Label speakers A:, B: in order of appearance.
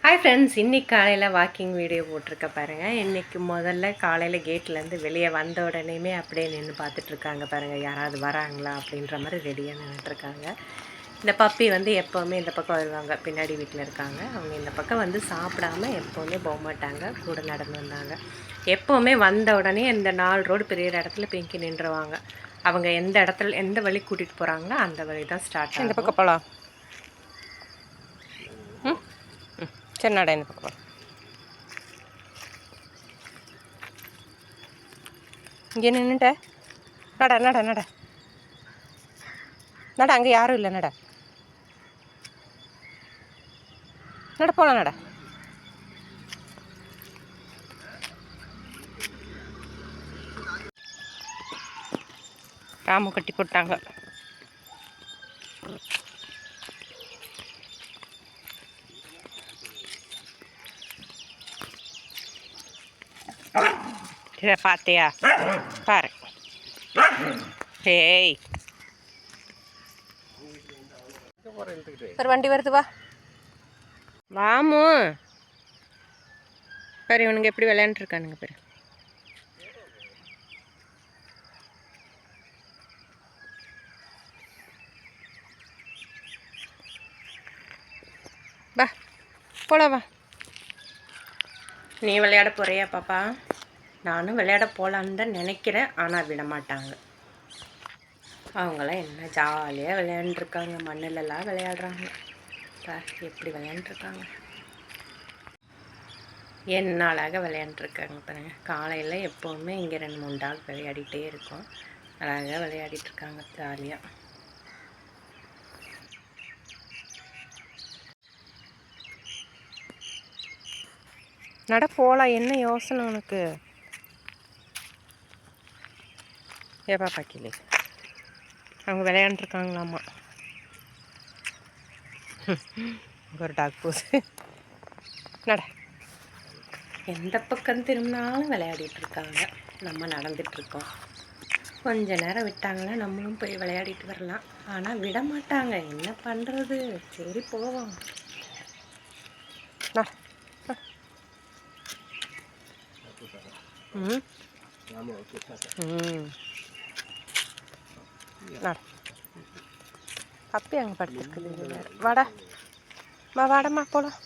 A: Hi friends, இன்றைக்கி காலையில் walking video போட்டிருக்க பாருங்கள். இன்றைக்கி முதல்ல காலையில் கேட்லேருந்து வெளியே வந்த உடனேயுமே அப்படியே நின்று பார்த்துட்ருக்காங்க பாருங்கள். யாராவது வராங்களா அப்படின்ற மாதிரி ரெடியாக நின்றுட்டுருக்காங்க. இந்த பப்பி வந்து எப்போவுமே இந்த பக்கம் வருவாங்க, பின்னாடி வீட்டில் இருக்காங்க. அவங்க இந்த பக்கம் வந்து சாப்பிடாம எப்போவுமே போக மாட்டாங்க, கூட நடந்து வந்தாங்க. எப்போவுமே வந்த உடனே இந்த 4 ரோடு பெரிய இடத்துல பிங்கி நின்றுவாங்க. அவங்க எந்த இடத்துல எந்த வழி கூட்டிகிட்டு போகிறாங்களோ அந்த வழி தான் ஸ்டார்ட் ஆகும். இந்த பக்கம் போகலாம். சரி நட, இந்த பக்கம் இங்கே நின்றுட்ட. நட நட நட நட, அங்கே யாரும் இல்லை. நட நட, போகலாம். நட. ராமு கட்டி போட்டாங்க. இதை பார்த்தியா? பாரு. ஏய், ஒரு வண்டி வருது, வா வாமு. பாரு, இவனுங்க எப்படி விளையாண்டுருக்கானுங்க பாரு. வா போலாம், வா. நீ விளையாட போறியா பாப்பா? நானும் விளையாட போகலான்னு தான் நினைக்கிறேன், ஆனால் விட மாட்டாங்க. அவங்களாம் என்ன ஜாலியாக விளையாண்டுருக்காங்க, மண்ணிலலாம் விளையாடுறாங்க. எப்படி விளையாண்டுருக்காங்க, என்ன அழகாக விளையாண்டுருக்காங்க பாருங்கள். காலையில் எப்போவுமே இங்கே 2-3 டாக் விளையாடிட்டே இருக்கும். அழகாக விளையாடிட்டுருக்காங்க ஜாலியாக. நட போகலாம், என்ன யோசனை உனக்கு? ஏப்பா பாக்கிலே, அவங்க விளையாண்டுருக்காங்களாம்மா. ஒரு டாக் போகுது. நட. எந்த பக்கம் திரும்பினாலும் விளையாடிட்டுருக்காங்க. நம்ம நடந்துட்டுருக்கோம். கொஞ்ச நேரம் விட்டாங்கன்னா நம்மளும் போய் விளையாடிட்டு வரலாம். ஆனால் விட மாட்டாங்க, என்ன பண்ணுறது? சரி போவோம். பப்பி அங்கே படுத்துருக்குது. வாடா, வாடம்மா போலாம்.